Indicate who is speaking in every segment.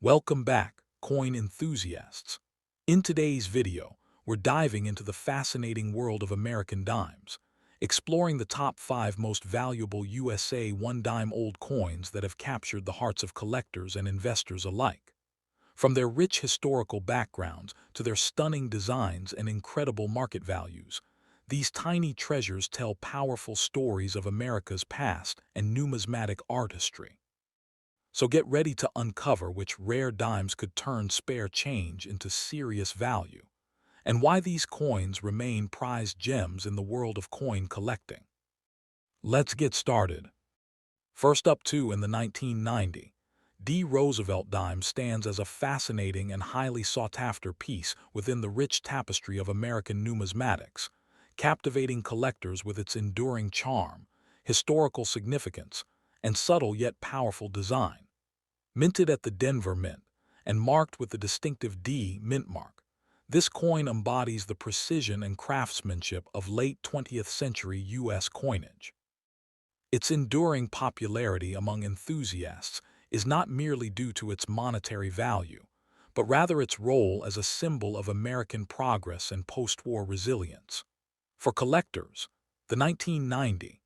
Speaker 1: Welcome back, coin enthusiasts. In today's video, we're diving into the fascinating world of American dimes, exploring the top 5 most valuable USA one-dime-old coins that have captured the hearts of collectors and investors alike. From their rich historical backgrounds to their stunning designs and incredible market values, these tiny treasures tell powerful stories of America's past and numismatic artistry. So get ready to uncover which rare dimes could turn spare change into serious value, and why these coins remain prized gems in the world of coin collecting. Let's get started. First up in the 1990, D. Roosevelt Dime stands as a fascinating and highly sought-after piece within the rich tapestry of American numismatics, captivating collectors with its enduring charm, historical significance, and subtle yet powerful design. Minted at the Denver Mint and marked with the distinctive D mint mark, this coin embodies the precision and craftsmanship of late 20th century U.S. coinage. Its enduring popularity among enthusiasts is not merely due to its monetary value, but rather its role as a symbol of American progress and post-war resilience. For collectors, the 1990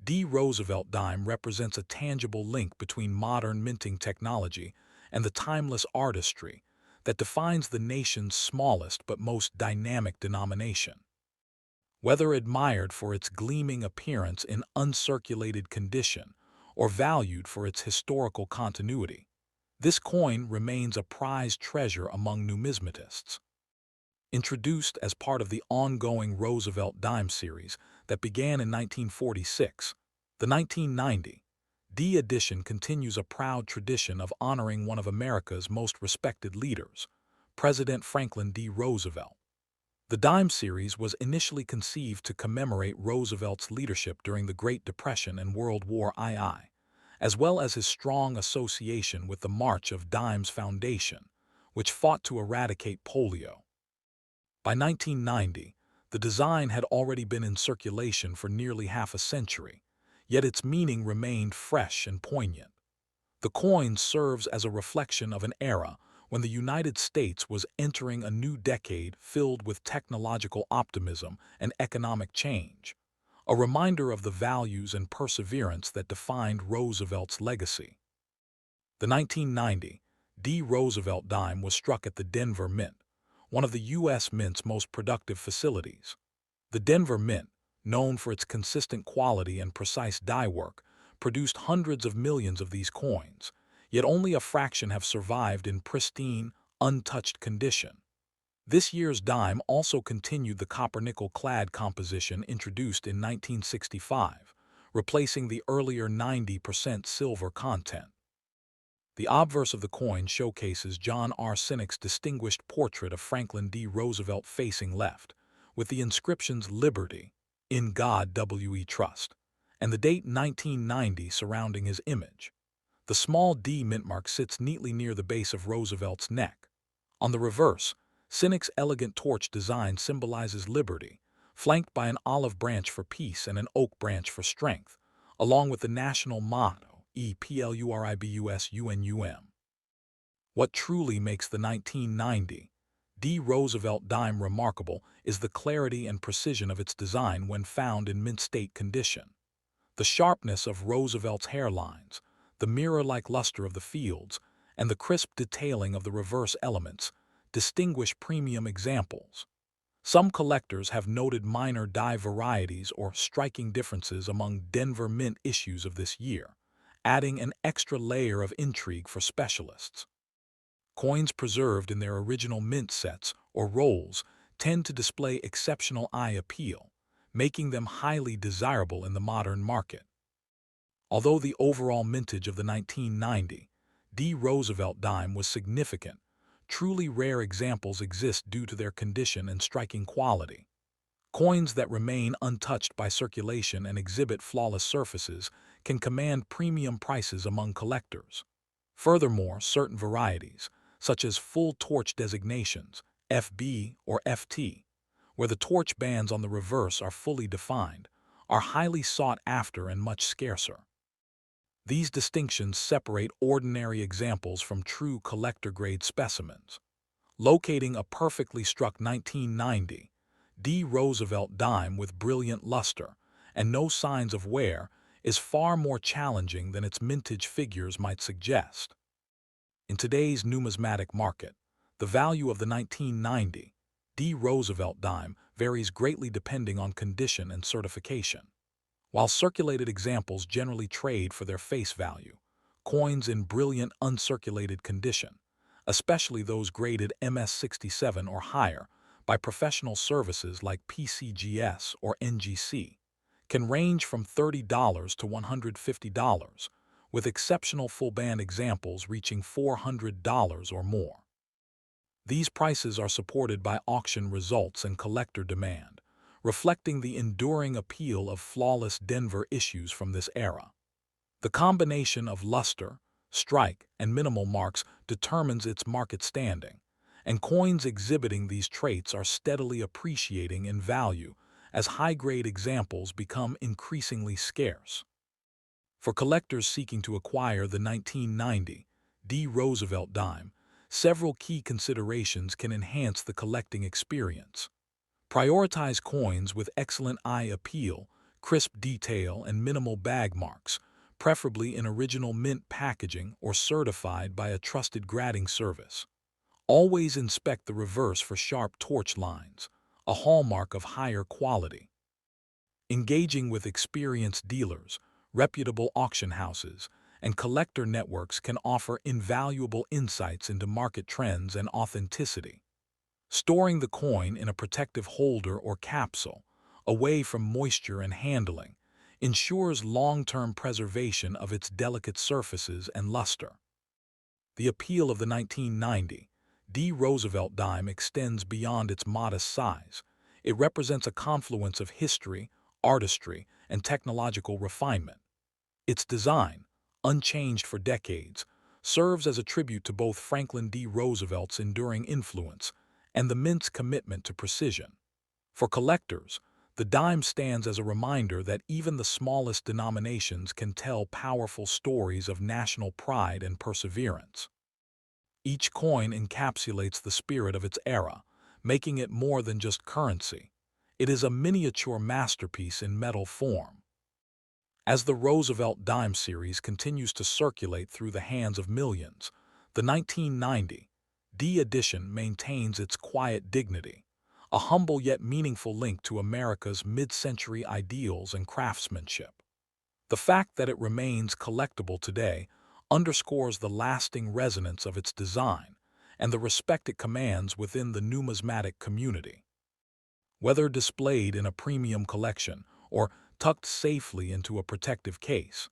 Speaker 1: D. Roosevelt Dime represents a tangible link between modern minting technology and the timeless artistry that defines the nation's smallest but most dynamic denomination. Whether admired for its gleaming appearance in uncirculated condition or valued for its historical continuity, this coin remains a prized treasure among numismatists. Introduced as part of the ongoing Roosevelt Dime series that began in 1946, the 1990 D edition continues a proud tradition of honoring one of America's most respected leaders, President Franklin D. Roosevelt. The Dime series was initially conceived to commemorate Roosevelt's leadership during the Great Depression and World War II, as well as his strong association with the March of Dimes Foundation, which fought to eradicate polio. By 1990, the design had already been in circulation for nearly half a century, yet its meaning remained fresh and poignant. The coin serves as a reflection of an era when the United States was entering a new decade filled with technological optimism and economic change, a reminder of the values and perseverance that defined Roosevelt's legacy. The 1990 D. Roosevelt Dime was struck at the Denver Mint, one of the U.S. Mint's most productive facilities. The Denver Mint, known for its consistent quality and precise die work, produced hundreds of millions of these coins, yet only a fraction have survived in pristine, untouched condition. This year's dime also continued the copper-nickel clad composition introduced in 1965, replacing the earlier 90% silver content. The obverse of the coin showcases John R. Sinek's distinguished portrait of Franklin D. Roosevelt facing left, with the inscriptions "Liberty," "In God We Trust," and the date 1990 surrounding his image. The small D mintmark sits neatly near the base of Roosevelt's neck. On the reverse, Sinek's elegant torch design symbolizes liberty, flanked by an olive branch for peace and an oak branch for strength, along with the national motto, EPLURIBUSUNUM. What truly makes the 1990 D. Roosevelt Dime remarkable is the clarity and precision of its design when found in mint state condition. The sharpness of Roosevelt's hairlines, the mirror-like luster of the fields, and the crisp detailing of the reverse elements distinguish premium examples. Some collectors have noted minor die varieties or striking differences among Denver Mint issues of this year, adding an extra layer of intrigue for specialists. Coins preserved in their original mint sets or rolls tend to display exceptional eye appeal, making them highly desirable in the modern market. Although the overall mintage of the 1990 D. Roosevelt Dime was significant, truly rare examples exist due to their condition and striking quality. Coins that remain untouched by circulation and exhibit flawless surfaces can command premium prices among collectors. Furthermore, certain varieties, such as full torch designations, FB or FT, where the torch bands on the reverse are fully defined, are highly sought after and much scarcer. These distinctions separate ordinary examples from true collector-grade specimens. Locating a perfectly struck 1990 D. Roosevelt dime with brilliant luster and no signs of wear is far more challenging than its mintage figures might suggest. In today's numismatic market, the value of the 1990 D. Roosevelt dime varies greatly depending on condition and certification. While circulated examples generally trade for their face value, coins in brilliant uncirculated condition, especially those graded MS-67 or higher by professional services like PCGS or NGC, can range from $30 to $150, with exceptional full-band examples reaching $400 or more. These prices are supported by auction results and collector demand, reflecting the enduring appeal of flawless Denver issues from this era. The combination of luster, strike, and minimal marks determines its market standing, and coins exhibiting these traits are steadily appreciating in value as high-grade examples become increasingly scarce. For collectors seeking to acquire the 1990 D. Roosevelt dime, several key considerations can enhance the collecting experience. Prioritize coins with excellent eye appeal, crisp detail, and minimal bag marks, preferably in original mint packaging or certified by a trusted grading service. Always inspect the reverse for sharp torch lines, a hallmark of higher quality. Engaging with experienced dealers, reputable auction houses, and collector networks can offer invaluable insights into market trends and authenticity. Storing the coin in a protective holder or capsule, away from moisture and handling, ensures long-term preservation of its delicate surfaces and luster. The appeal of the 1990 D. Roosevelt dime extends beyond its modest size. It represents a confluence of history, artistry, and technological refinement. Its design, unchanged for decades, serves as a tribute to both Franklin D. Roosevelt's enduring influence and the mint's commitment to precision. For collectors, the dime stands as a reminder that even the smallest denominations can tell powerful stories of national pride and perseverance. Each coin encapsulates the spirit of its era, making it more than just currency. It is a miniature masterpiece in metal form. As the Roosevelt Dime series continues to circulate through the hands of millions, the 1990 D edition maintains its quiet dignity, a humble yet meaningful link to America's mid-century ideals and craftsmanship. The fact that it remains collectible today underscores the lasting resonance of its design and the respect it commands within the numismatic community. Whether displayed in a premium collection or tucked safely into a protective case,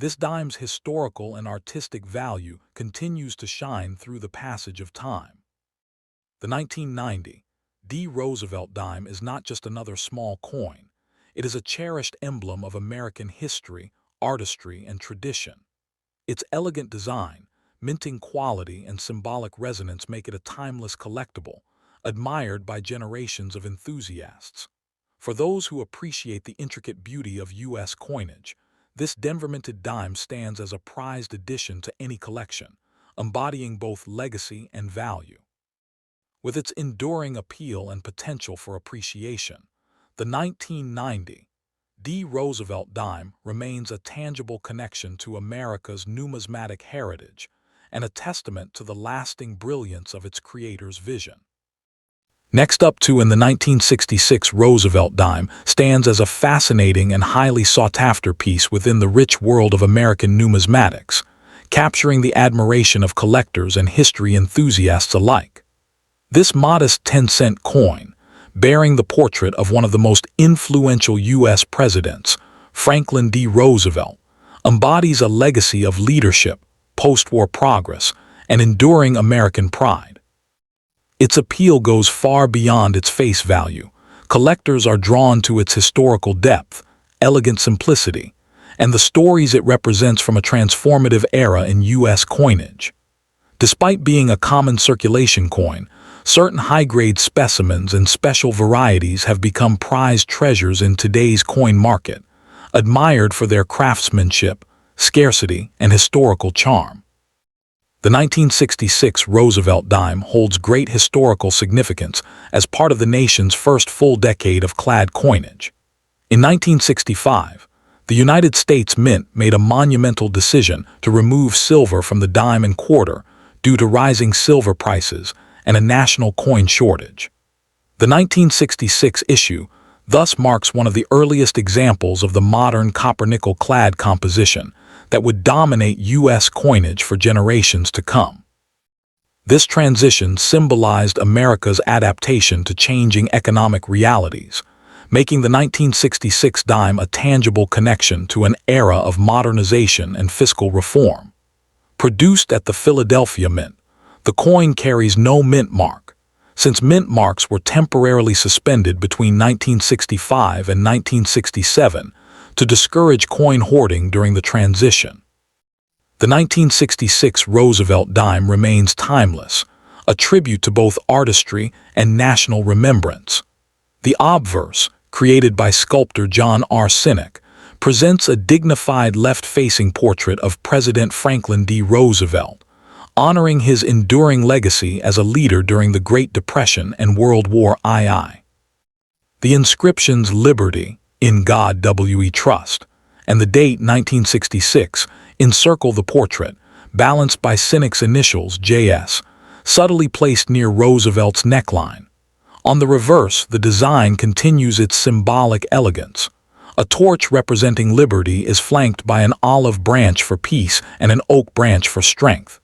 Speaker 1: this dime's historical and artistic value continues to shine through the passage of time. The 1990 D. Roosevelt dime is not just another small coin. It is a cherished emblem of American history, artistry, and tradition. Its elegant design, minting quality, and symbolic resonance make it a timeless collectible, admired by generations of enthusiasts. For those who appreciate the intricate beauty of U.S. coinage, this Denver-minted dime stands as a prized addition to any collection, embodying both legacy and value. With its enduring appeal and potential for appreciation, the 1990 D. Roosevelt dime remains a tangible connection to America's numismatic heritage and a testament to the lasting brilliance of its creator's vision. Next up in the 1966 Roosevelt dime stands as a fascinating and highly sought-after piece within the rich world of American numismatics, capturing the admiration of collectors and history enthusiasts alike. This modest 10-cent coin, bearing the portrait of one of the most influential U.S. presidents, Franklin D. Roosevelt, embodies a legacy of leadership, post-war progress, and enduring American pride. Its appeal goes far beyond its face value. Collectors are drawn to its historical depth, elegant simplicity, and the stories it represents from a transformative era in U.S. coinage. Despite being a common circulation coin, certain high-grade specimens and special varieties have become prized treasures in today's coin market, admired for their craftsmanship, scarcity, and historical charm. The 1966 Roosevelt Dime holds great historical significance as part of the nation's first full decade of clad coinage. In 1965, the United States Mint made a monumental decision to remove silver from the dime and quarter due to rising silver prices and a national coin shortage. The 1966 issue thus marks one of the earliest examples of the modern copper-nickel clad composition that would dominate U.S. coinage for generations to come. This transition symbolized America's adaptation to changing economic realities, making the 1966 dime a tangible connection to an era of modernization and fiscal reform. Produced at the Philadelphia Mint, the coin carries no mint mark, since mint marks were temporarily suspended between 1965 and 1967 to discourage coin hoarding during the transition. The 1966 Roosevelt Dime remains timeless, a tribute to both artistry and national remembrance. The obverse, created by sculptor John R. Sinek, presents a dignified left-facing portrait of President Franklin D. Roosevelt, honoring his enduring legacy as a leader during the Great Depression and World War II. The inscriptions "Liberty," "In God We Trust," and the date 1966 encircle the portrait, balanced by Sinek's initials JS, subtly placed near Roosevelt's neckline. On the reverse, the design continues its symbolic elegance. A torch representing liberty is flanked by an olive branch for peace and an oak branch for strength.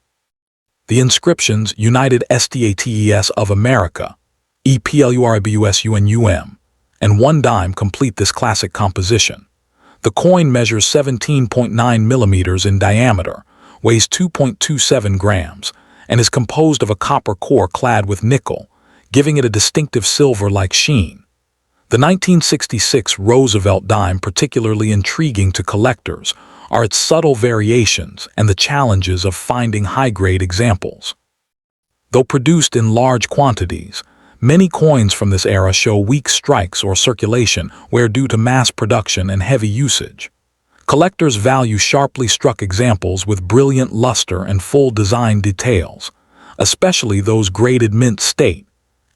Speaker 1: The inscriptions United States of America, EPLURIBUSUNUM, and one dime complete this classic composition. The coin measures 17.9 millimeters in diameter, weighs 2.27 grams, and is composed of a copper core clad with nickel, giving it a distinctive silver-like sheen. The 1966 Roosevelt Dime, particularly intriguing to collectors, are its subtle variations and the challenges of finding high-grade examples. Though produced in large quantities, many coins from this era show weak strikes or circulation wear due to mass production and heavy usage. Collectors value sharply struck examples with brilliant luster and full design details, especially those graded mint state,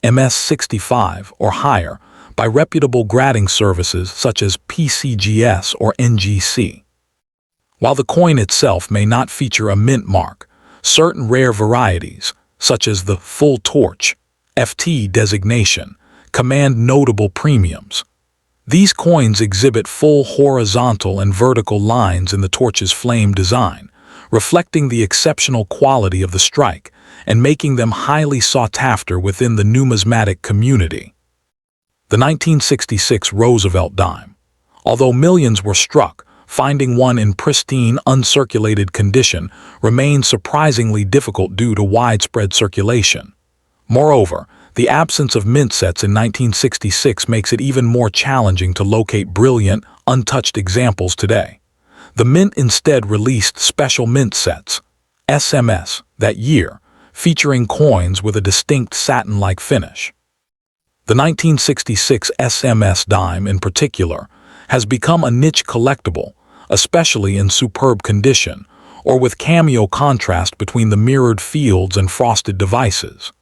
Speaker 1: MS65 or higher, by reputable grading services such as PCGS or NGC. While the coin itself may not feature a mint mark, certain rare varieties, such as the full torch, FT designation, command notable premiums. These coins exhibit full horizontal and vertical lines in the torch's flame design, reflecting the exceptional quality of the strike and making them highly sought after within the numismatic community. The 1966 Roosevelt Dime. Although millions were struck, finding one in pristine, uncirculated condition remained surprisingly difficult due to widespread circulation. Moreover, the absence of mint sets in 1966 makes it even more challenging to locate brilliant, untouched examples today. The Mint instead released special mint sets, SMS, that year, featuring coins with a distinct satin-like finish. The 1966 SMS dime, in particular, has become a niche collectible, especially in superb condition, or with cameo contrast between the mirrored fields and frosted devices.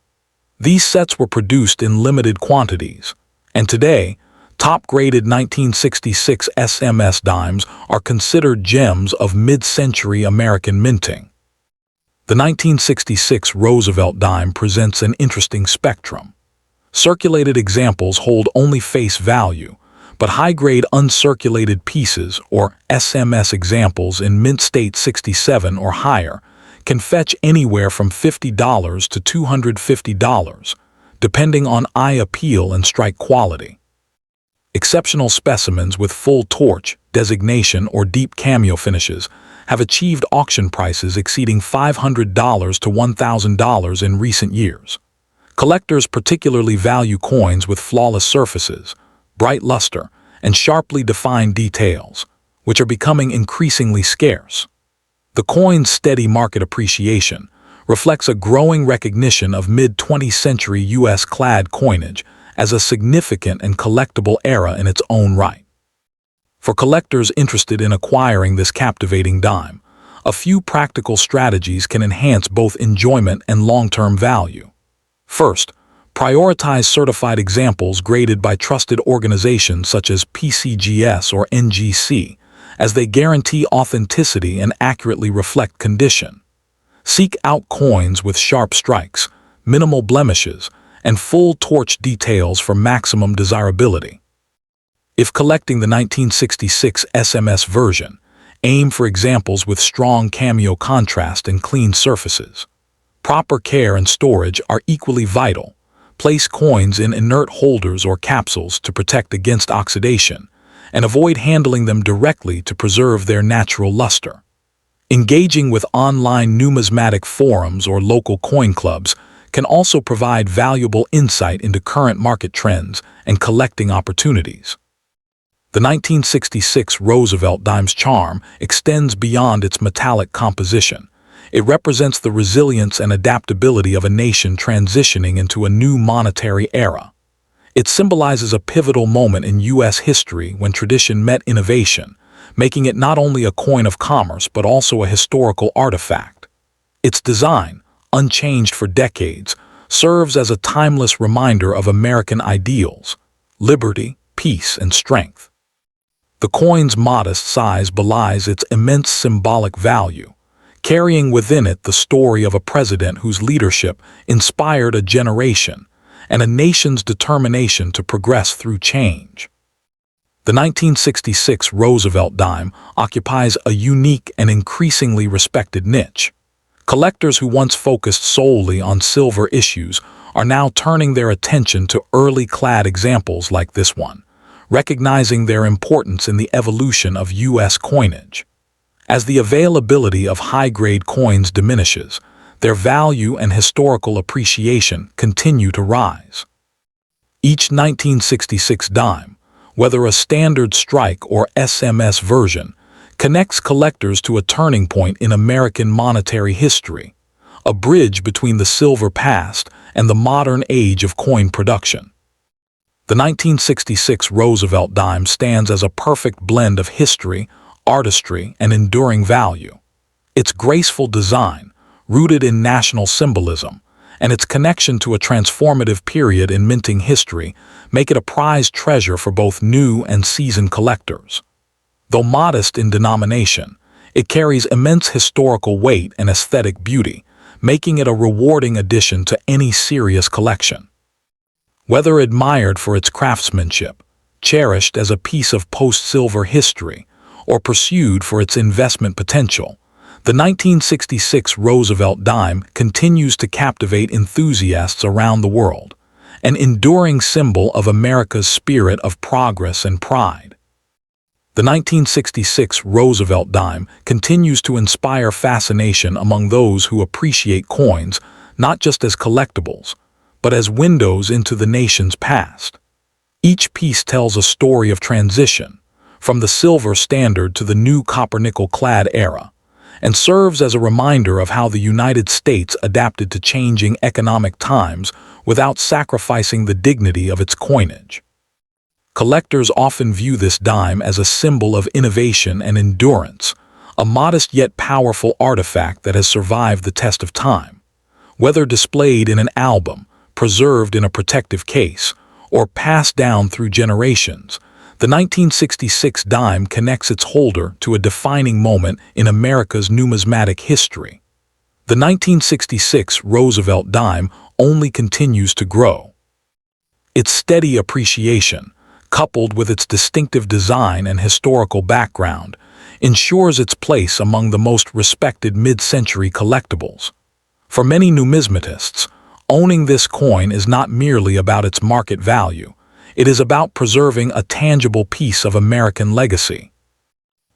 Speaker 1: These sets were produced in limited quantities, and today, top-graded 1966 SMS dimes are considered gems of mid-century American minting. The 1966 Roosevelt dime presents an interesting spectrum. Circulated examples hold only face value, but high-grade uncirculated pieces, or SMS examples in mint state 67 or higher, can fetch anywhere from $50 to $250, depending on eye appeal and strike quality. Exceptional specimens with full torch, designation, or deep cameo finishes have achieved auction prices exceeding $500 to $1,000 in recent years. Collectors particularly value coins with flawless surfaces, bright luster, and sharply defined details, which are becoming increasingly scarce. The coin's steady market appreciation reflects a growing recognition of mid-20th century U.S. clad coinage as a significant and collectible era in its own right. For collectors interested in acquiring this captivating dime, a few practical strategies can enhance both enjoyment and long-term value. First, prioritize certified examples graded by trusted organizations such as PCGS or NGC, as they guarantee authenticity and accurately reflect condition. Seek out coins with sharp strikes, minimal blemishes, and full torch details for maximum desirability. If collecting the 1966 SMS version, aim for examples with strong cameo contrast and clean surfaces. Proper care and storage are equally vital. Place coins in inert holders or capsules to protect against oxidation, and avoid handling them directly to preserve their natural luster. Engaging with online numismatic forums or local coin clubs can also provide valuable insight into current market trends and collecting opportunities. The 1966 Roosevelt Dime's charm extends beyond its metallic composition. It represents the resilience and adaptability of a nation transitioning into a new monetary era. It symbolizes a pivotal moment in U.S. history when tradition met innovation, making it not only a coin of commerce but also a historical artifact. Its design, unchanged for decades, serves as a timeless reminder of American ideals: liberty, peace, and strength. The coin's modest size belies its immense symbolic value, carrying within it the story of a president whose leadership inspired a generation and a nation's determination to progress through change. The 1966 Roosevelt Dime occupies a unique and increasingly respected niche. Collectors who once focused solely on silver issues are now turning their attention to early clad examples like this one, recognizing their importance in the evolution of U.S. coinage. As the availability of high-grade coins diminishes, their value and historical appreciation continue to rise. Each 1966 dime, whether a standard strike or SMS version, connects collectors to a turning point in American monetary history, a bridge between the silver past and the modern age of coin production. The 1966 Roosevelt Dime stands as a perfect blend of history, artistry, and enduring value. Its graceful design, rooted in national symbolism, and its connection to a transformative period in minting history make it a prized treasure for both new and seasoned collectors. Though modest in denomination, it carries immense historical weight and aesthetic beauty, making it a rewarding addition to any serious collection. Whether admired for its craftsmanship, cherished as a piece of post-silver history, or pursued for its investment potential, the 1966 Roosevelt Dime continues to captivate enthusiasts around the world, an enduring symbol of America's spirit of progress and pride. The 1966 Roosevelt Dime continues to inspire fascination among those who appreciate coins not just as collectibles, but as windows into the nation's past. Each piece tells a story of transition, from the silver standard to the new copper-nickel-clad era, and serves as a reminder of how the United States adapted to changing economic times without sacrificing the dignity of its coinage. Collectors often view this dime as a symbol of innovation and endurance, a modest yet powerful artifact that has survived the test of time. Whether displayed in an album, preserved in a protective case, or passed down through generations, the 1966 dime connects its holder to a defining moment in America's numismatic history. The 1966 Roosevelt Dime only continues to grow. Its steady appreciation, coupled with its distinctive design and historical background, ensures its place among the most respected mid-century collectibles. For many numismatists, owning this coin is not merely about its market value. It is about preserving a tangible piece of American legacy.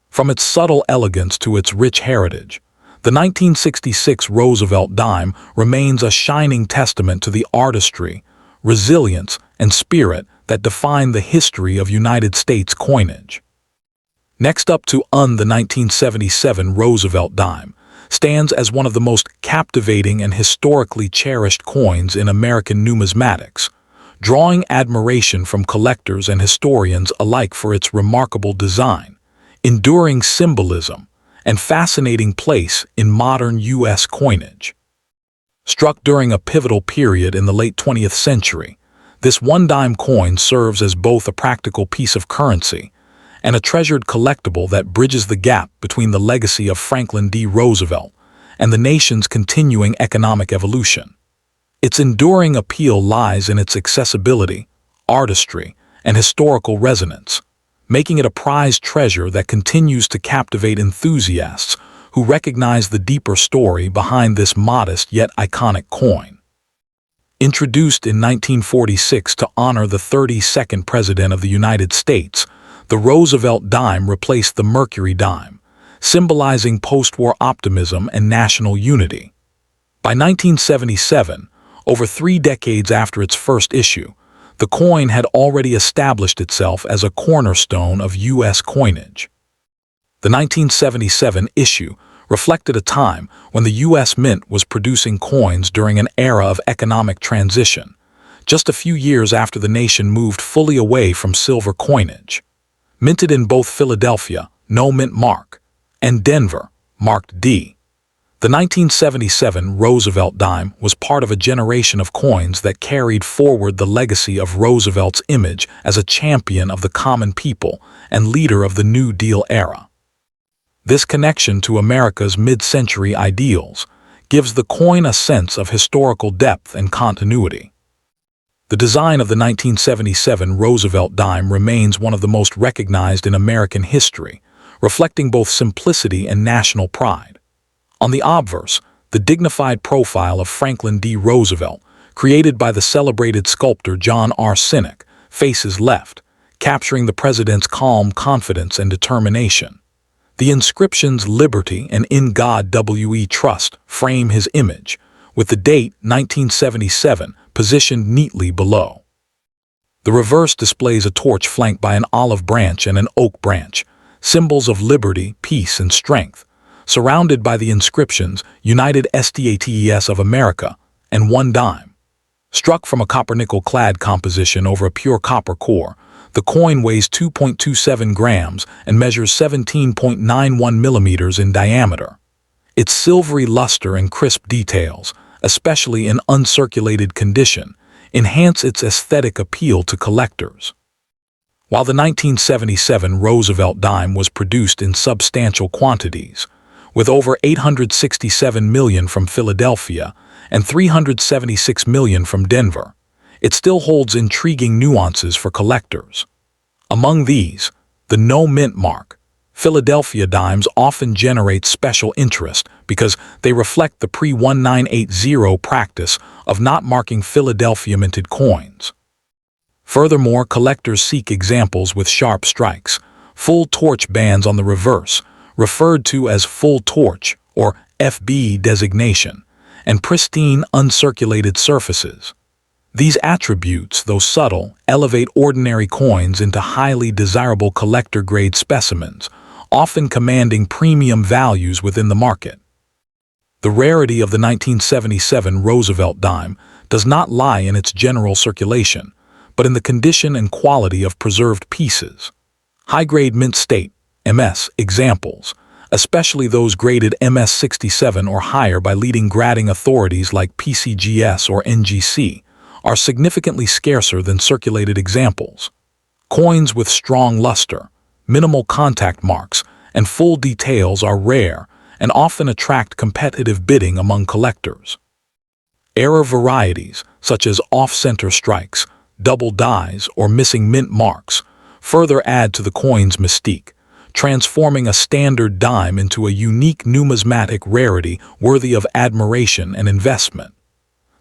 Speaker 1: From its subtle elegance to its rich heritage, the 1966 Roosevelt Dime remains a shining testament to the artistry, resilience, and spirit that define the history of United States coinage. Next up the 1977 Roosevelt Dime stands as one of the most captivating and historically cherished coins in American numismatics. drawing admiration from collectors and historians alike for its remarkable design, enduring symbolism, and fascinating place in modern U.S. coinage. Struck during a pivotal period in the late 20th century, this one-dime coin serves as both a practical piece of currency and a treasured collectible that bridges the gap between the legacy of Franklin D. Roosevelt and the nation's continuing economic evolution. Its enduring appeal lies in its accessibility, artistry, and historical resonance, making it a prized treasure that continues to captivate enthusiasts who recognize the deeper story behind this modest yet iconic coin. Introduced in 1946 to honor the 32nd President of the United States, the Roosevelt Dime replaced the Mercury Dime, symbolizing post-war optimism and national unity. By 1977, over 3 decades after its first issue, the coin had already established itself as a cornerstone of U.S. coinage. The 1977 issue reflected a time when the U.S. Mint was producing coins during an era of economic transition, just a few years after the nation moved fully away from silver coinage. Minted in both Philadelphia, no mint mark, and Denver, marked D. The 1977 Roosevelt Dime was part of a generation of coins that carried forward the legacy of Roosevelt's image as a champion of the common people and leader of the New Deal era. This connection to America's mid-century ideals gives the coin a sense of historical depth and continuity. The design of the 1977 Roosevelt Dime remains one of the most recognized in American history, reflecting both simplicity and national pride. On the obverse, the dignified profile of Franklin D. Roosevelt, created by the celebrated sculptor John R. Sinek, faces left, capturing the president's calm confidence and determination. The inscriptions "Liberty" and "In God We Trust" frame his image, with the date 1977 positioned neatly below. The reverse displays a torch flanked by an olive branch and an oak branch, symbols of liberty, peace, and strength, surrounded by the inscriptions "United States of America" and "One Dime." Struck from a copper-nickel-clad composition over a pure copper core, the coin weighs 2.27 grams and measures 17.91 millimeters in diameter. Its silvery luster and crisp details, especially in uncirculated condition, enhance its aesthetic appeal to collectors. While the 1977 Roosevelt Dime was produced in substantial quantities, with over 867 million from Philadelphia and 376 million from Denver, it still holds intriguing nuances for collectors. Among these, the no mint mark, Philadelphia dimes often generate special interest because they reflect the pre-1980 practice of not marking Philadelphia minted coins. Furthermore, collectors seek examples with sharp strikes, full torch bands on the reverse, referred to as full torch or FB designation, and pristine uncirculated surfaces. These attributes, though subtle, elevate ordinary coins into highly desirable collector-grade specimens, often commanding premium values within the market. The rarity of the 1977 Roosevelt Dime does not lie in its general circulation, but in the condition and quality of preserved pieces. High-grade mint state, MS, examples, especially those graded MS-67 or higher by leading grading authorities like PCGS or NGC, are significantly scarcer than circulated examples. Coins with strong luster, minimal contact marks, and full details are rare and often attract competitive bidding among collectors. Error varieties, such as off-center strikes, double dies, or missing mint marks, further add to the coin's mystique, transforming a standard dime into a unique numismatic rarity worthy of admiration and investment.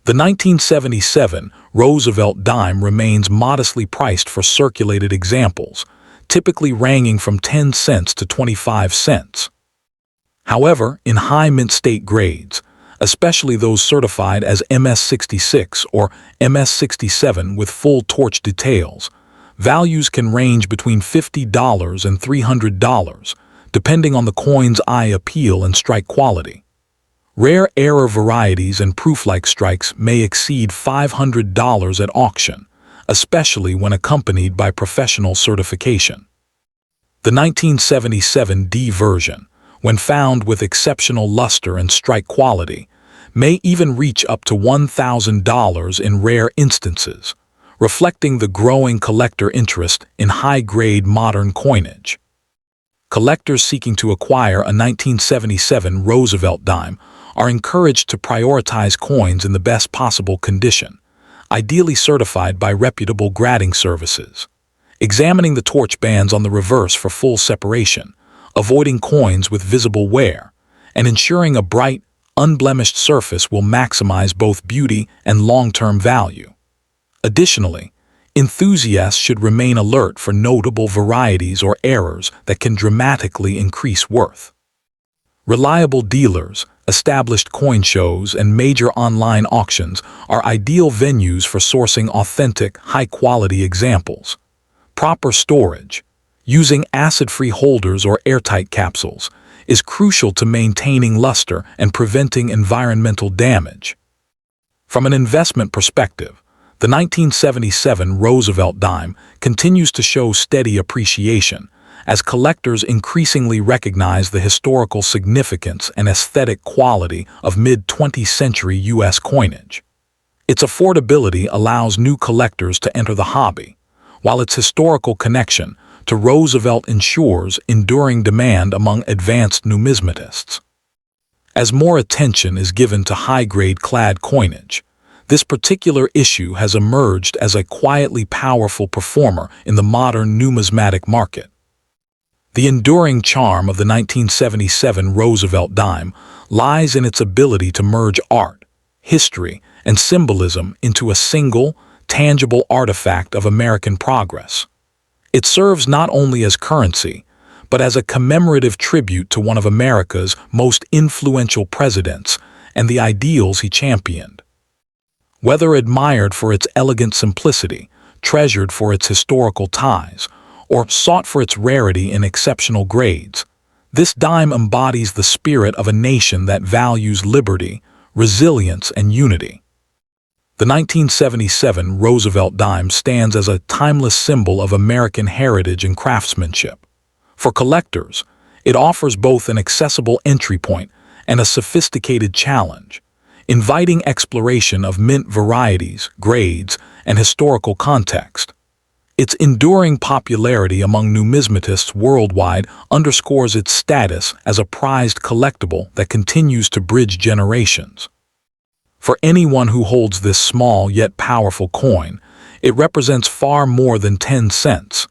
Speaker 1: The 1977 Roosevelt Dime remains modestly priced for circulated examples, typically ranging from 10 cents to 25 cents. However, in high mint state grades, especially those certified as MS-66 or MS-67 with full torch details, values can range between $50 and $300, depending on the coin's eye appeal and strike quality. Rare error varieties and proof-like strikes may exceed $500 at auction, especially when accompanied by professional certification. The 1977 D version, when found with exceptional luster and strike quality, may even reach up to $1,000 in rare instances, reflecting the growing collector interest in high-grade modern coinage. Collectors seeking to acquire a 1977 Roosevelt dime are encouraged to prioritize coins in the best possible condition, ideally certified by reputable grading services. Examining the torch bands on the reverse for full separation, avoiding coins with visible wear, and ensuring a bright, unblemished surface will maximize both beauty and long-term value. Additionally, enthusiasts should remain alert for notable varieties or errors that can dramatically increase worth. Reliable dealers, established coin shows, and major online auctions are ideal venues for sourcing authentic, high-quality examples. Proper storage, using acid-free holders or airtight capsules, is crucial to maintaining luster and preventing environmental damage. From an investment perspective, the 1977 Roosevelt dime continues to show steady appreciation as collectors increasingly recognize the historical significance and aesthetic quality of mid-20th century U.S. coinage. Its affordability allows new collectors to enter the hobby, while its historical connection to Roosevelt ensures enduring demand among advanced numismatists. As more attention is given to high-grade clad coinage, this particular issue has emerged as a quietly powerful performer in the modern numismatic market. The enduring charm of the 1977 Roosevelt dime lies in its ability to merge art, history, and symbolism into a single, tangible artifact of American progress. It serves not only as currency, but as a commemorative tribute to one of America's most influential presidents and the ideals he championed. Whether admired for its elegant simplicity, treasured for its historical ties, or sought for its rarity in exceptional grades, this dime embodies the spirit of a nation that values liberty, resilience, and unity. The 1977 Roosevelt dime stands as a timeless symbol of American heritage and craftsmanship. For collectors, it offers both an accessible entry point and a sophisticated challenge, inviting exploration of mint varieties, grades, and historical context. Its enduring popularity among numismatists worldwide underscores its status as a prized collectible that continues to bridge generations. For anyone who holds this small yet powerful coin, it represents far more than 10 cents.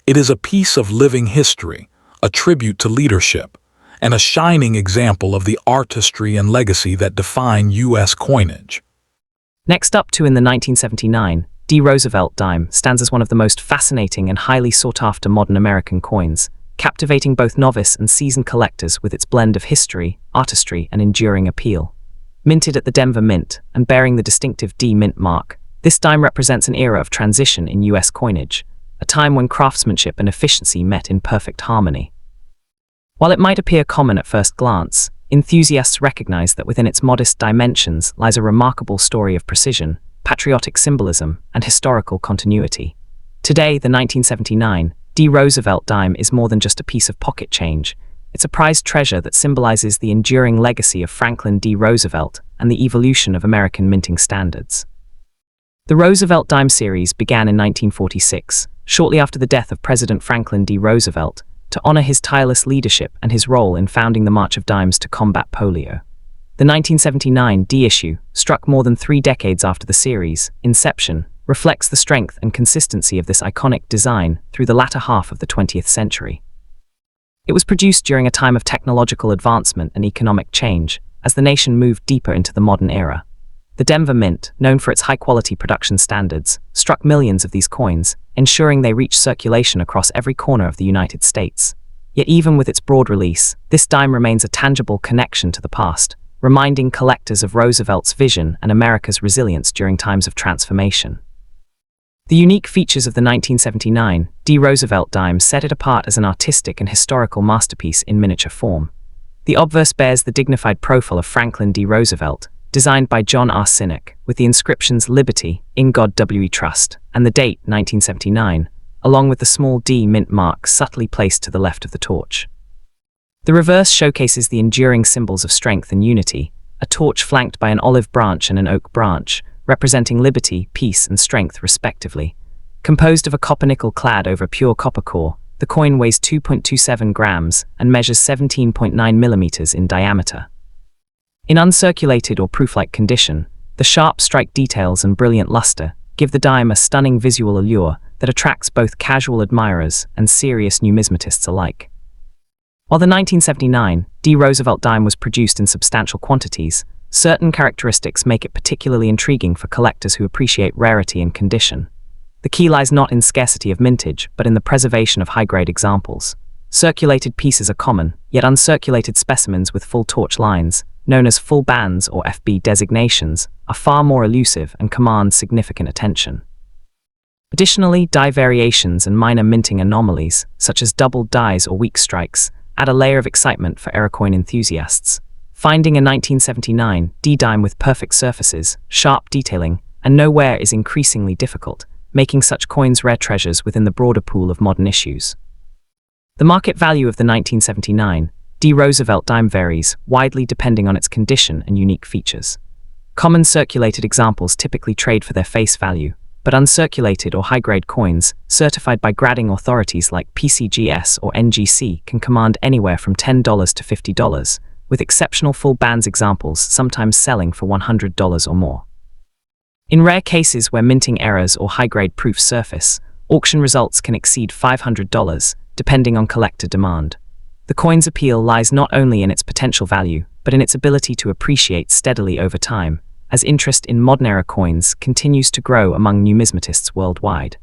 Speaker 1: It is a piece of living history, a tribute to leadership, and a shining example of the artistry and legacy that define U.S. coinage.
Speaker 2: Next up in the 1979, D. Roosevelt dime stands as one of the most fascinating and highly sought-after modern American coins, captivating both novice and seasoned collectors with its blend of history, artistry, and enduring appeal. Minted at the Denver Mint and bearing the distinctive D Mint mark, this dime represents an era of transition in U.S. coinage, a time when craftsmanship and efficiency met in perfect harmony. While it might appear common at first glance, enthusiasts recognize that within its modest dimensions lies a remarkable story of precision, patriotic symbolism, and historical continuity. Today, the 1979 D. Roosevelt dime is more than just a piece of pocket change. It's a prized treasure that symbolizes the enduring legacy of Franklin D. Roosevelt and the evolution of American minting standards. The Roosevelt dime series began in 1946, shortly after the death of President Franklin D. Roosevelt, to honor his tireless leadership and his role in founding the March of Dimes to combat polio. The 1979 D issue, struck more than 3 decades after the series' inception, reflects the strength and consistency of this iconic design through the latter half of the 20th century. It was produced during a time of technological advancement and economic change, as the nation moved deeper into the modern era. The Denver Mint, known for its high-quality production standards, struck millions of these coins, ensuring they reached circulation across every corner of the United States. Yet even with its broad release, this dime remains a tangible connection to the past, reminding collectors of Roosevelt's vision and America's resilience during times of transformation. The unique features of the 1979 D. Roosevelt dime set it apart as an artistic and historical masterpiece in miniature form. The obverse bears the dignified profile of Franklin D. Roosevelt, designed by John R. Sinek, with the inscriptions Liberty, In God We Trust, and the date 1979, along with the small D mint mark subtly placed to the left of the torch. The reverse showcases the enduring symbols of strength and unity, a torch flanked by an olive branch and an oak branch, representing liberty, peace, and strength respectively. Composed of a copper-nickel clad over pure copper core, the coin weighs 2.27 grams and measures 17.9 millimeters in diameter. In uncirculated or proof-like condition, the sharp strike details and brilliant luster give the dime a stunning visual allure that attracts both casual admirers and serious numismatists alike. While the 1979 D. Roosevelt dime was produced in substantial quantities, certain characteristics make it particularly intriguing for collectors who appreciate rarity and condition. The key lies not in scarcity of mintage, but in the preservation of high-grade examples. Circulated pieces are common, yet uncirculated specimens with full torch lines, known as full bands or FB designations, are far more elusive and command significant attention. Additionally, die variations and minor minting anomalies, such as doubled dies or weak strikes, add a layer of excitement for era coin enthusiasts. Finding a 1979 D dime with perfect surfaces, sharp detailing, and no wear is increasingly difficult, making such coins rare treasures within the broader pool of modern issues. The market value of the 1979 D. Roosevelt dime varies widely depending on its condition and unique features. Common circulated examples typically trade for their face value, but uncirculated or high-grade coins, certified by grading authorities like PCGS or NGC, can command anywhere from $10 to $50, with exceptional full bands examples sometimes selling for $100 or more. In rare cases where minting errors or high-grade proofs surface, auction results can exceed $500, depending on collector demand. The coin's appeal lies not only in its potential value, but in its ability to appreciate steadily over time, as interest in modern-era coins continues to grow among numismatists worldwide.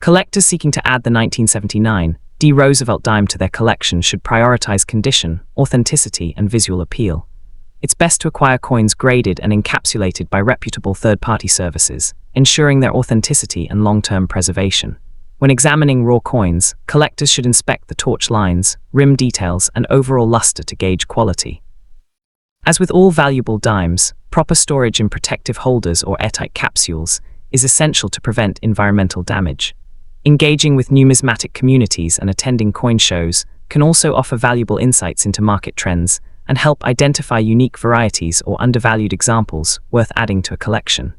Speaker 2: Collectors seeking to add the 1979 D. Roosevelt dime to their collection should prioritize condition, authenticity, and visual appeal. It's best to acquire coins graded and encapsulated by reputable third-party services, ensuring their authenticity and long-term preservation. When examining raw coins, collectors should inspect the torch lines, rim details, and overall luster to gauge quality. As with all valuable dimes, proper storage in protective holders or airtight capsules is essential to prevent environmental damage. Engaging with numismatic communities and attending coin shows can also offer valuable insights into market trends and help identify unique varieties or undervalued examples worth adding to a collection.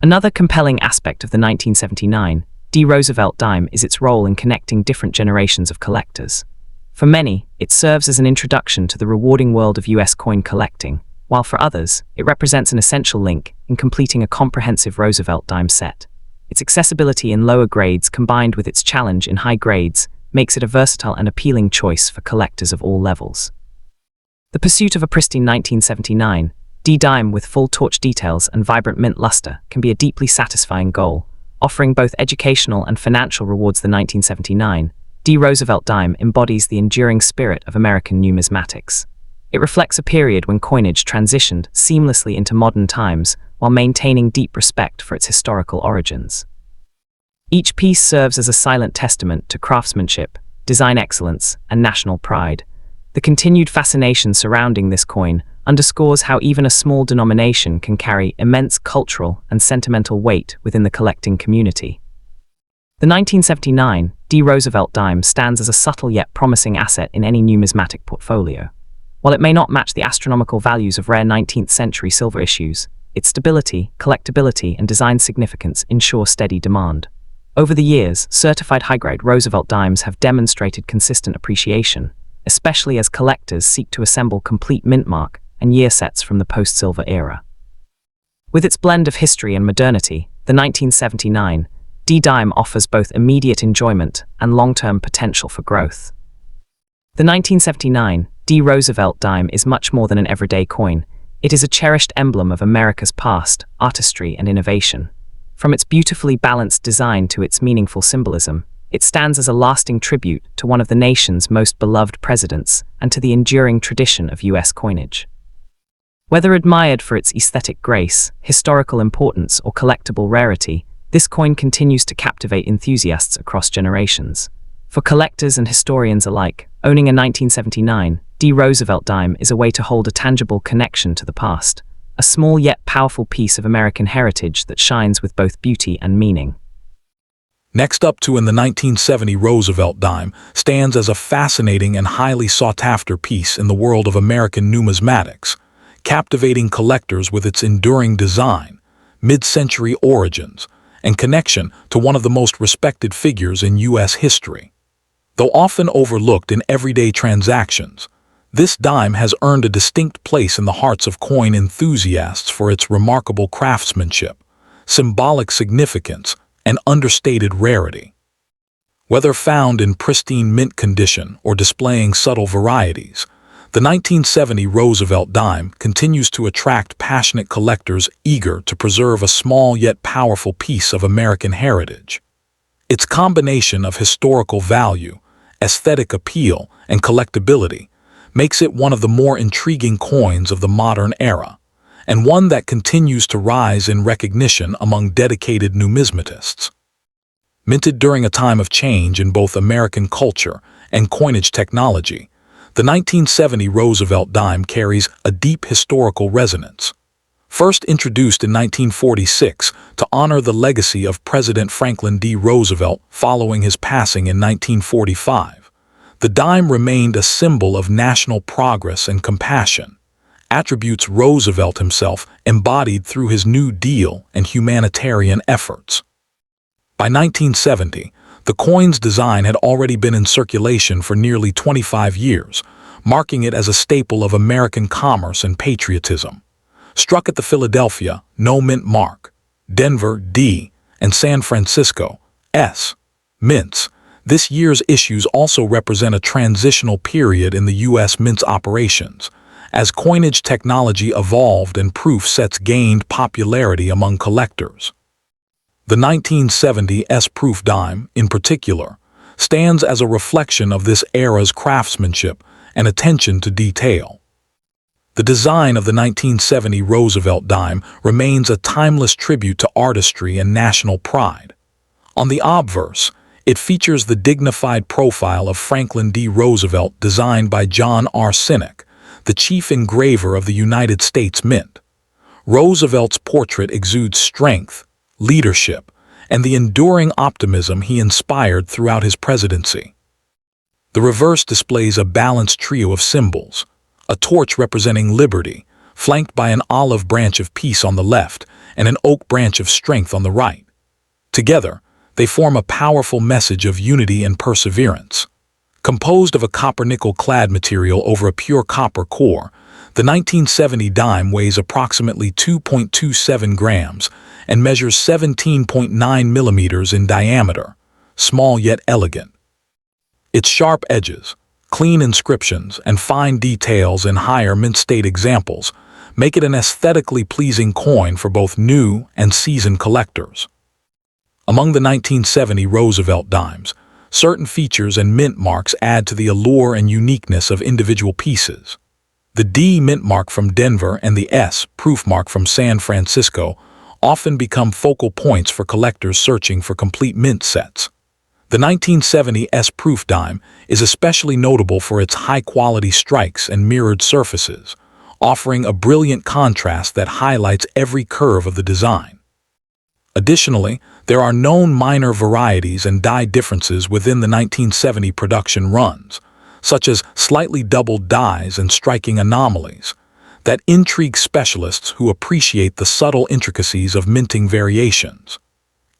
Speaker 2: Another compelling aspect of the 1979 D. Roosevelt dime is its role in connecting different generations of collectors. For many, it serves as an introduction to the rewarding world of US coin collecting, while for others, it represents an essential link in completing a comprehensive Roosevelt dime set. Its accessibility in lower grades combined with its challenge in high grades makes it a versatile and appealing choice for collectors of all levels. The pursuit of a pristine 1979 D dime with full torch details and vibrant mint luster can be a deeply satisfying goal, offering both educational and financial rewards. The 1979 D. Roosevelt dime embodies the enduring spirit of American numismatics. It reflects a period when coinage transitioned seamlessly into modern times while maintaining deep respect for its historical origins. Each piece serves as a silent testament to craftsmanship, design excellence, and national pride. The continued fascination surrounding this coin underscores how even a small denomination can carry immense cultural and sentimental weight within the collecting community. The 1979 D. Roosevelt dime stands as a subtle yet promising asset in any numismatic portfolio. While it may not match the astronomical values of rare 19th century silver issues, its stability, collectability, and design significance ensure steady demand. Over the years, certified high-grade Roosevelt dimes have demonstrated consistent appreciation, especially as collectors seek to assemble complete mint mark and year sets from the post-silver era. With its blend of history and modernity, the 1979 D dime offers both immediate enjoyment and long-term potential for growth. The 1979 D. Roosevelt dime is much more than an everyday coin. It is a cherished emblem of America's past, artistry, and innovation. From its beautifully balanced design to its meaningful symbolism, it stands as a lasting tribute to one of the nation's most beloved presidents and to the enduring tradition of US coinage. Whether admired for its aesthetic grace, historical importance, or collectible rarity, this coin continues to captivate enthusiasts across generations. For collectors and historians alike, owning a 1979 D. D. Roosevelt Dime is a way to hold a tangible connection to the past, a small yet powerful piece of American heritage that shines with both beauty and meaning.
Speaker 1: Next up to in the 1970 Roosevelt Dime stands as a fascinating and highly sought-after piece in the world of American numismatics, captivating collectors with its enduring design, mid-century origins, and connection to one of the most respected figures in U.S. history. Though often overlooked in everyday transactions, this dime has earned a distinct place in the hearts of coin enthusiasts for its remarkable craftsmanship, symbolic significance, and understated rarity. Whether found in pristine mint condition or displaying subtle varieties, the 1970 Roosevelt Dime continues to attract passionate collectors eager to preserve a small yet powerful piece of American heritage. Its combination of historical value, aesthetic appeal, and collectability makes it one of the more intriguing coins of the modern era, and one that continues to rise in recognition among dedicated numismatists. Minted during a time of change in both American culture and coinage technology, the 1970 Roosevelt Dime carries a deep historical resonance. First introduced in 1946 to honor the legacy of President Franklin D. Roosevelt following his passing in 1945, the dime remained a symbol of national progress and compassion, attributes Roosevelt himself embodied through his New Deal and humanitarian efforts. By 1970, the coin's design had already been in circulation for nearly 25 years, marking it as a staple of American commerce and patriotism. Struck at the Philadelphia No Mint Mark, Denver D, and San Francisco S mints, this year's issues also represent a transitional period in the U.S. mint's operations, as coinage technology evolved and proof sets gained popularity among collectors. The 1970 S-proof dime, in particular, stands as a reflection of this era's craftsmanship and attention to detail. The design of the 1970 Roosevelt dime remains a timeless tribute to artistry and national pride. On the obverse, it features the dignified profile of Franklin D. Roosevelt designed by John R. Sinek, the chief engraver of the United States Mint. Roosevelt's portrait exudes strength, leadership, and the enduring optimism he inspired throughout his presidency. The reverse displays a balanced trio of symbols, a torch representing liberty, flanked by an olive branch of peace on the left and an oak branch of strength on the right. Together, they form a powerful message of unity and perseverance. Composed of a copper-nickel-clad material over a pure copper core, the 1970 dime weighs approximately 2.27 grams and measures 17.9 millimeters in diameter, small yet elegant. Its sharp edges, clean inscriptions, and fine details in higher mint-state examples make it an aesthetically pleasing coin for both new and seasoned collectors. Among the 1970 Roosevelt dimes, certain features and mint marks add to the allure and uniqueness of individual pieces. The D mint mark from Denver and the S proof mark from San Francisco often become focal points for collectors searching for complete mint sets. The 1970 S proof dime is especially notable for its high-quality strikes and mirrored surfaces, offering a brilliant contrast that highlights every curve of the design. Additionally, there are known minor varieties and die differences within the 1970 production runs, such as slightly doubled dies and striking anomalies, that intrigue specialists who appreciate the subtle intricacies of minting variations.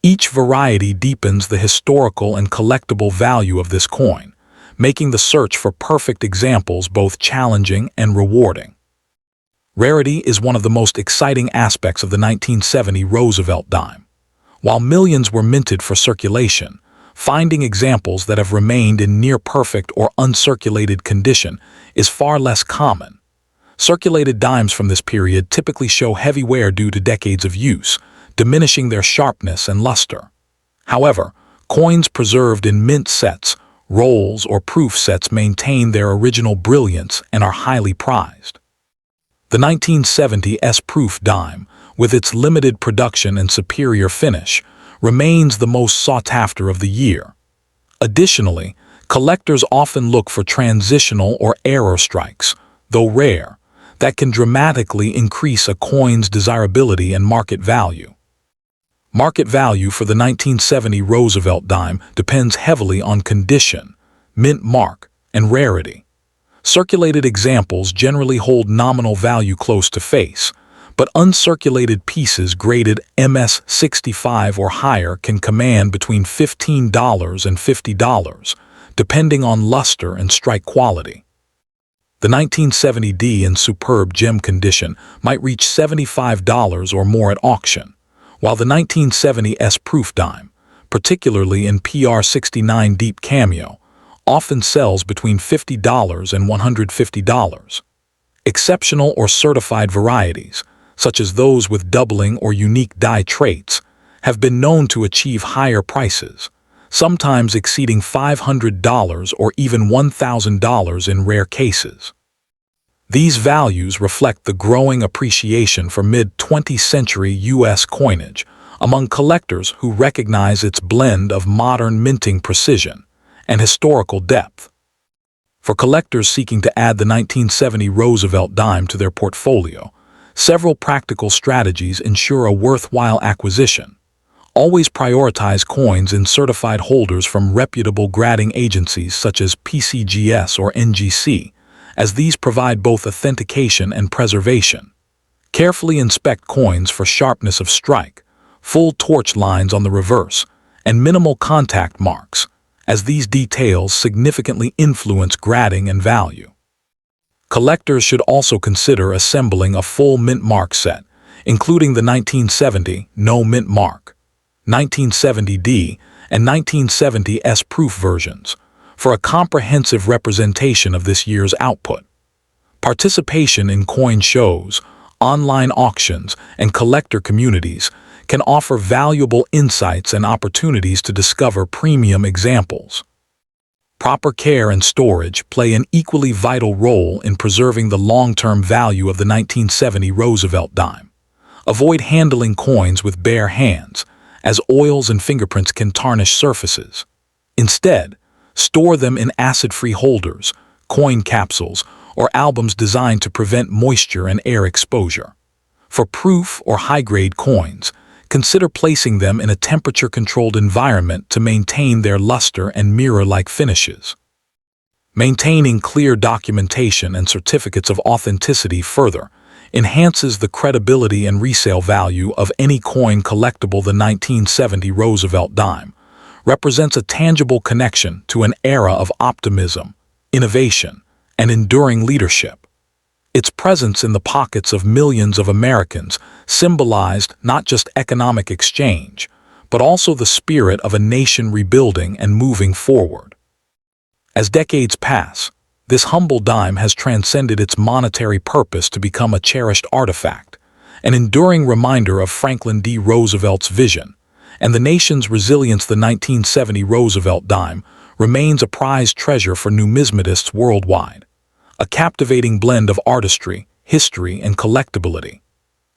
Speaker 1: Each variety deepens the historical and collectible value of this coin, making the search for perfect examples both challenging and rewarding. Rarity is one of the most exciting aspects of the 1970 Roosevelt dime. While millions were minted for circulation, finding examples that have remained in near-perfect or uncirculated condition is far less common. Circulated dimes from this period typically show heavy wear due to decades of use, diminishing their sharpness and luster. However, coins preserved in mint sets, rolls, or proof sets maintain their original brilliance and are highly prized. The 1970 S-proof dime, with its limited production and superior finish, remains the most sought-after of the year. Additionally, Collectors often look for transitional or error strikes, though rare, that can dramatically increase a coin's desirability and market value. Market value for the 1970 Roosevelt dime depends heavily on condition, mint mark, and rarity. Circulated examples generally hold nominal value close to face, but uncirculated pieces graded MS-65 or higher can command between $15 and $50, depending on luster and strike quality. The 1970 D in superb gem condition might reach $75 or more at auction, while the 1970 S-proof dime, particularly in PR69 deep cameo, often sells between $50 and $150. Exceptional or certified varieties, such as those with doubling or unique die traits, have been known to achieve higher prices, sometimes exceeding $500 or even $1,000 in rare cases. These values reflect the growing appreciation for mid-20th century U.S. coinage among collectors who recognize its blend of modern minting precision and historical depth. For collectors seeking to add the 1970 Roosevelt dime to their portfolio, several practical strategies ensure a worthwhile acquisition. Always prioritize coins in certified holders from reputable grading agencies such as PCGS or NGC, as these provide both authentication and preservation. Carefully inspect coins for sharpness of strike, full torch lines on the reverse, and minimal contact marks, as these details significantly influence grading and value. Collectors should also consider assembling a full mint mark set, including the 1970 No Mint Mark, 1970 D, and 1970 S-proof versions, for a comprehensive representation of this year's output. Participation in coin shows, online auctions, and collector communities can offer valuable insights and opportunities to discover premium examples. Proper care and storage play an equally vital role in preserving the long-term value of the 1970 Roosevelt dime. Avoid handling coins with bare hands, as oils and fingerprints can tarnish surfaces. Instead, store them in acid-free holders, coin capsules, or albums designed to prevent moisture and air exposure. For proof or high-grade coins, consider placing them in a temperature-controlled environment to maintain their luster and mirror-like finishes. Maintaining clear documentation and certificates of authenticity further enhances the credibility and resale value of any coin collectible. The 1970 Roosevelt dime represents a tangible connection to an era of optimism, innovation, and enduring leadership. Its presence in the pockets of millions of Americans symbolized not just economic exchange, but also the spirit of a nation rebuilding and moving forward. As decades pass, this humble dime has transcended its monetary purpose to become a cherished artifact, an enduring reminder of Franklin D. Roosevelt's vision, and the nation's resilience. The 1970 Roosevelt dime remains a prized treasure for numismatists worldwide, a captivating blend of artistry, history, and collectability.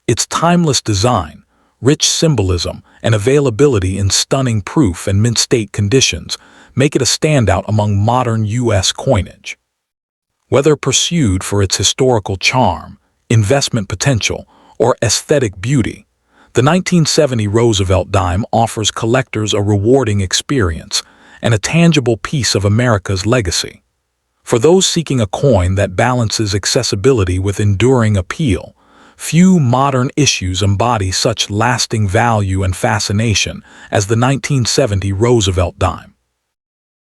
Speaker 1: Its timeless design, rich symbolism, and availability in stunning proof and mint-state conditions make it a standout among modern U.S. coinage. Whether pursued for its historical charm, investment potential, or aesthetic beauty, the 1970 Roosevelt dime offers collectors a rewarding experience and a tangible piece of America's legacy. For those seeking a coin that balances accessibility with enduring appeal, few modern issues embody such lasting value and fascination as the 1970 Roosevelt dime.